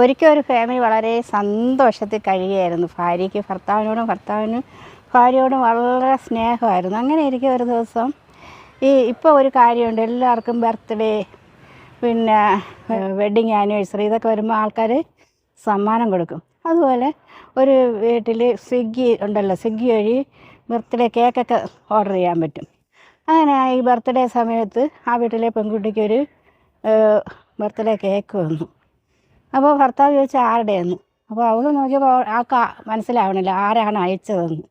ഒരിക്കൽ ഒരു ഫാമിലി വളരെ സന്തോഷത്തിൽ കഴിയുകയായിരുന്നു. ഭാര്യയ്ക്ക് ഭർത്താവിനോടും ഭർത്താവിന് ഭാര്യയോടും വളരെ സ്നേഹമായിരുന്നു. അങ്ങനെ ഇരിക്കെ ഒരു ദിവസം ഇപ്പോൾ ഒരു കാര്യമുണ്ട്, എല്ലാവർക്കും ബർത്ത്ഡേ പിന്നെ വെഡ്ഡിങ് ആനിവേഴ്സറി ഇതൊക്കെ വരുമ്പോൾ ആൾക്കാർ സമ്മാനം കൊടുക്കും. അതുപോലെ ഒരു വീട്ടിൽ സ്വിഗ്ഗി ഉണ്ടല്ലോ, സ്വിഗ്ഗി വഴി ബർത്ത്ഡേ കേക്കൊക്കെ ഓർഡർ ചെയ്യാൻ പറ്റും. അങ്ങനെ ഈ ബർത്ത്ഡേ സമയത്ത് ആ വീട്ടിലെ പെൺകുട്ടിക്കൊരു ബർത്ത്ഡേ കേക്ക് വന്നു. അപ്പോൾ ഭർത്താവ് ചോദിച്ചാൽ ആരുടെയെന്ന്. അപ്പോൾ അവൾ നോക്കിയപ്പോൾ ആൾക്ക് മനസ്സിലാവണില്ല ആരാണ് അയച്ചതെന്ന്.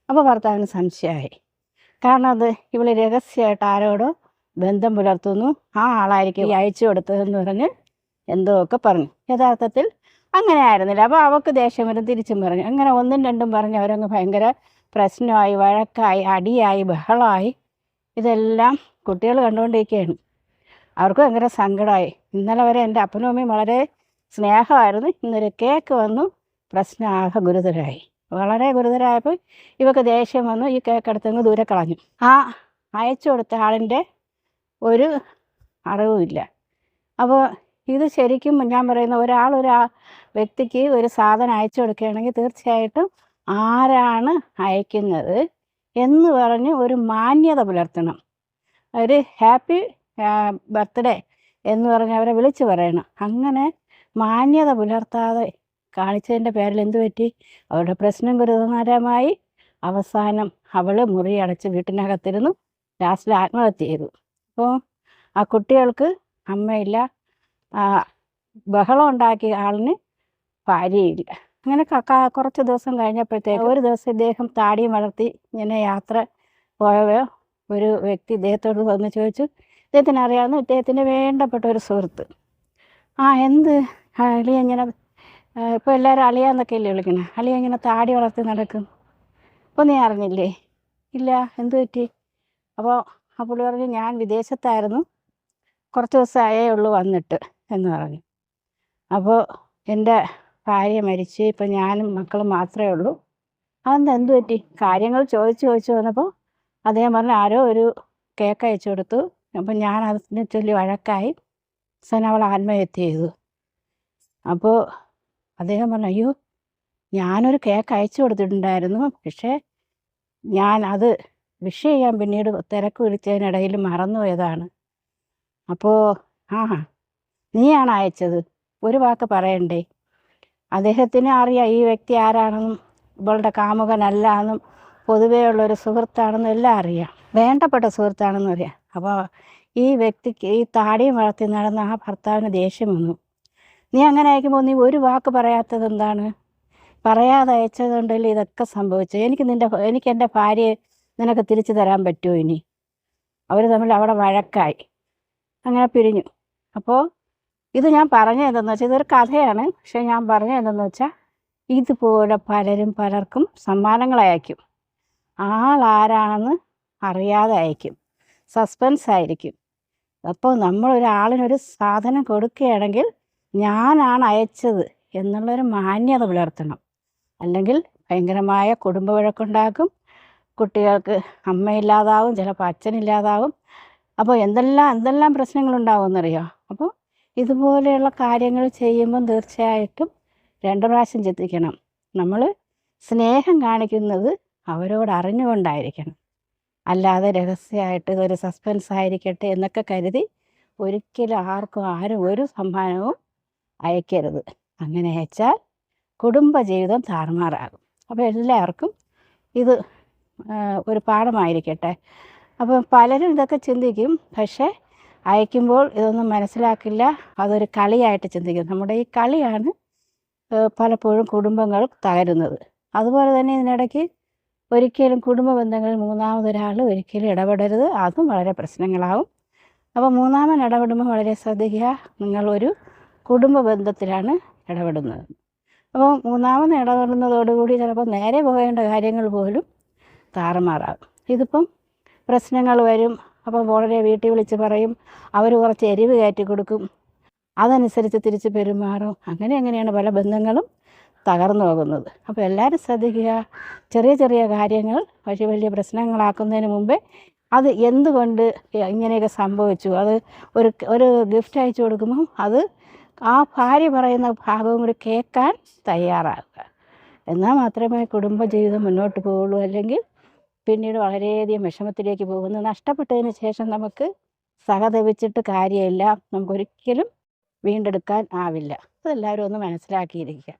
അപ്പോൾ ഭർത്താവിന് സംശയമായി. കാരണം അത് ഇവൾ രഹസ്യമായിട്ട് ആരോടോ ബന്ധം പുലർത്തുന്നു, ആ ആളായിരിക്കും ഈ അയച്ചു കൊടുത്തതെന്ന് പറഞ്ഞ് എന്തോക്കെ പറഞ്ഞു. യഥാർത്ഥത്തിൽ അങ്ങനെ ആയിരുന്നില്ല. അപ്പോൾ അവൾക്ക് ദേഷ്യം വരും, തിരിച്ചും പറഞ്ഞു. അങ്ങനെ ഒന്നും രണ്ടും പറഞ്ഞ് അവരങ്ങ് ഭയങ്കര പ്രശ്നമായി, വഴക്കായി, അടിയായി, ബഹളമായി. ഇതെല്ലാം കുട്ടികൾ കണ്ടുകൊണ്ടിരിക്കുകയാണ്. അവർക്ക് ഭയങ്കര സങ്കടമായി. ഇന്നലെ വരെ എൻ്റെ അപ്പനും അമ്മയും വളരെ സ്നേഹമായിരുന്നു. ഇന്നൊരു കേക്ക് വന്നു, പ്രശ്നം ആകെ ഗുരുതരമായി. വളരെ ഗുരുതരമായപ്പോൾ ഇവർക്ക് ദേഷ്യം വന്നു. ഈ കേക്ക് എടുത്തങ്ങ് ദൂരെ കളഞ്ഞു. ആ അയച്ചു കൊടുത്ത ആളിൻ്റെ ഒരു അറിവുമില്ല. അപ്പോൾ ഇത് ശരിക്കും ഞാൻ പറയുന്ന ഒരു വ്യക്തിക്ക് ഒരു സാധനം അയച്ചു കൊടുക്കുകയാണെങ്കിൽ തീർച്ചയായിട്ടും ആരാണ് അയക്കുന്നത് എന്ന് പറഞ്ഞ് ഒരു മാന്യത പുലർത്തണം. ഒരു ഹാപ്പി ബർത്ത്ഡേ എന്ന് പറഞ്ഞ് അവരെ വിളിച്ചു പറയണം. അങ്ങനെ മാന്യത പുലർത്താതെ കാണിച്ചതിൻ്റെ പേരിൽ എന്തു പറ്റി? അവരുടെ പ്രശ്നം ഗുരുതരമായി. അവസാനം അവൾ മുറി അടച്ച് വീട്ടിനകത്തിരുന്നു. ലാസ്റ്റിൽ ആത്മഹത്യ ചെയ്തു. അപ്പോൾ ആ കുട്ടികൾക്ക് അമ്മയില്ല, ബഹളം ഉണ്ടാക്കിയ ആളിന് ഭാര്യയില്ല. അങ്ങനെ കുറച്ച് ദിവസം കഴിഞ്ഞപ്പോഴത്തേക്ക് ഒരു ദിവസം ഇദ്ദേഹം താടിയും വളർത്തി ഇങ്ങനെ യാത്ര പോയ ഒരു വ്യക്തി ഇദ്ദേഹത്തോട് വന്ന് ചോദിച്ചു. ഇദ്ദേഹത്തിന് അറിയാവുന്ന ഇദ്ദേഹത്തിൻ്റെ വേണ്ടപ്പെട്ട ഒരു സുഹൃത്ത്, എന്ത് അളിയ ഇങ്ങനെ ഇപ്പോൾ എല്ലാവരും അളിയാന്നൊക്കെ അല്ലേ വിളിക്കണേ, അളിയ ഇങ്ങനെ താടി വളർത്തി നടക്കും, അപ്പോൾ നീ അറിഞ്ഞില്ലേ? ഇല്ല, എന്ത് പറ്റി? അപ്പോൾ ആ പുള്ളി പറഞ്ഞു, ഞാൻ വിദേശത്തായിരുന്നു, കുറച്ച് ദിവസമായേ ഉള്ളൂ വന്നിട്ട് എന്ന് പറഞ്ഞു. അപ്പോൾ എൻ്റെ ഭാര്യ മരിച്ച് ഇപ്പം ഞാനും മക്കളും മാത്രമേ ഉള്ളൂ. അതെന്താ, എന്ത് പറ്റി? കാര്യങ്ങൾ ചോദിച്ചു വന്നപ്പോൾ അദ്ദേഹം പറഞ്ഞു, ആരോ ഒരു കേക്ക് അയച്ചു കൊടുത്തു. അപ്പം ഞാൻ അതിനെ ചൊല്ലി വഴക്കായി. അവൾ ആത്മഹത്യ ചെയ്തു. അപ്പോൾ അദ്ദേഹം പറഞ്ഞു, അയ്യോ, ഞാനൊരു കേക്ക് അയച്ചു കൊടുത്തിട്ടുണ്ടായിരുന്നു, പക്ഷേ ഞാൻ അത് വിഷ് ചെയ്യാൻ പിന്നീട് തിരക്ക് വിളിച്ചതിനിടയിൽ മറന്നുപോയതാണ്. അപ്പോൾ നീയാണ് അയച്ചത്, ഒരു വാക്ക് പറയണ്ടേ? അദ്ദേഹത്തിന് അറിയാം ഈ വ്യക്തി ആരാണെന്നും ഇവളുടെ കാമുകനല്ല എന്നും പൊതുവേ ഉള്ളൊരു സുഹൃത്താണെന്നും എല്ലാം അറിയാം, വേണ്ടപ്പെട്ട സുഹൃത്താണെന്നും അറിയാം. അപ്പോൾ ഈ വ്യക്തിക്ക് ഈ താടിയും വളർത്തി നടന്ന ആ ഭർത്താവിന് ദേഷ്യം വന്നു. നീ അങ്ങനെ അയക്കുമ്പോൾ നീ ഒരു വാക്ക് പറയാത്തത് എന്താണ്? പറയാതെ അയച്ചതുകൊണ്ടല്ലേ ഇതൊക്കെ സംഭവിച്ചത്. എനിക്ക് എൻ്റെ ഭാര്യയെ നിനക്ക് തിരിച്ചു തരാൻ പറ്റുമോ? ഇനി അവർ തമ്മിൽ അവിടെ വഴക്കായി, അങ്ങനെ പിരിഞ്ഞു. അപ്പോൾ ഇത് ഞാൻ പറഞ്ഞതെന്തെന്ന് വെച്ചാൽ, ഇതൊരു കഥയാണ്, പക്ഷേ ഞാൻ പറഞ്ഞതെന്തെന്ന് വെച്ചാൽ ഇതുപോലെ പലർക്കും സമ്മാനങ്ങൾ അയക്കും. ആളാരാണെന്ന് അറിയാതെ അയക്കും, സസ്പെൻസ് ആയിരിക്കും. അപ്പോൾ നമ്മളൊരാളിനൊരു സാധനം കൊടുക്കുകയാണെങ്കിൽ ഞാനാണ് അയച്ചത് എന്നുള്ളൊരു മാന്യത പുലർത്തണം. അല്ലെങ്കിൽ ഭയങ്കരമായ കുടുംബ വഴക്കുണ്ടാക്കും, കുട്ടികൾക്ക് അമ്മയില്ലാതാവും, ചിലപ്പോൾ അച്ഛനില്ലാതാവും. അപ്പോൾ എന്തെല്ലാം പ്രശ്നങ്ങളുണ്ടാവുമെന്നറിയോ? അപ്പോൾ ഇതുപോലെയുള്ള കാര്യങ്ങൾ ചെയ്യുമ്പം തീർച്ചയായിട്ടും 2 പ്രാവശ്യം ചിന്തിക്കണം. നമ്മൾ സ്നേഹം കാണിക്കുന്നത് അവരോട് അറിഞ്ഞുകൊണ്ടായിരിക്കണം, അല്ലാതെ രഹസ്യമായിട്ട് ഇതൊരു സസ്പെൻസ് ആയിരിക്കട്ടെ എന്നൊക്കെ കരുതി ഒരിക്കലും ആരും ഒരു സമ്മാനവും അയക്കരുത്. അങ്ങനെ അയച്ചാൽ കുടുംബജീവിതം താറുമാറാകും. അപ്പോൾ എല്ലാവർക്കും ഇത് ഒരു പാഠമായിരിക്കട്ടെ. അപ്പം പലരും ഇതൊക്കെ ചിന്തിക്കും, പക്ഷേ അയക്കുമ്പോൾ ഇതൊന്നും മനസ്സിലാക്കില്ല, അതൊരു കളിയായിട്ട് ചിന്തിക്കും. നമ്മുടെ ഈ കളിയാണ് പലപ്പോഴും കുടുംബങ്ങൾ തകരുന്നത്. അതുപോലെ തന്നെ ഇതിനിടയ്ക്ക് ഒരിക്കലും കുടുംബ ബന്ധങ്ങളിൽ മൂന്നാമതൊരാൾ ഒരിക്കലും ഇടപെടരുത്, അതും വളരെ പ്രശ്നങ്ങളാവും. അപ്പോൾ മൂന്നാമൻ ഇടപെടുമ്പോൾ വളരെ ശ്രദ്ധിക്കുക, നിങ്ങളൊരു കുടുംബ ബന്ധത്തിലാണ് ഇടപെടുന്നത്. അപ്പോൾ മൂന്നാമൻ ഇടപെടുന്നതോടുകൂടി ചിലപ്പോൾ നേരെ പോകേണ്ട കാര്യങ്ങൾ പോലും താറുമാറാകും. ഇതിപ്പം പ്രശ്നങ്ങൾ വരും. അപ്പോൾ വളരെ വീട്ടിൽ വിളിച്ച് പറയും, അവർ കുറച്ച് എരിവ് കയറ്റി കൊടുക്കും, അതനുസരിച്ച് തിരിച്ച് പെരുമാറും. അങ്ങനെയാണ് പല ബന്ധങ്ങളും തകർന്നു പോകുന്നത്. അപ്പോൾ എല്ലാവരും ശ്രദ്ധിക്കുക, ചെറിയ കാര്യങ്ങൾ വലിയ പ്രശ്നങ്ങളാക്കുന്നതിന് മുമ്പേ അത് എന്തുകൊണ്ട് ഇങ്ങനെയൊക്കെ സംഭവിച്ചു, അത് ഒരു ഗിഫ്റ്റ് അയച്ചു കൊടുക്കുമ്പം അത് ആ ഭാര്യ പറയുന്ന ഭാഗവും കൂടി കേൾക്കാൻ തയ്യാറാകുക. എന്നാൽ മാത്രമേ കുടുംബജീവിതം മുന്നോട്ട് പോവുള്ളൂ. അല്ലെങ്കിൽ പിന്നീട് വളരെയധികം വിഷമത്തിലേക്ക് പോകുന്നു. നഷ്ടപ്പെട്ടതിന് ശേഷം നമുക്ക് സഹതപിച്ചിട്ട് കാര്യമില്ല, നമുക്കൊരിക്കലും വീണ്ടെടുക്കാൻ ആവില്ല. അതെല്ലാവരും ഒന്ന് മനസ്സിലാക്കിയിരിക്കുക.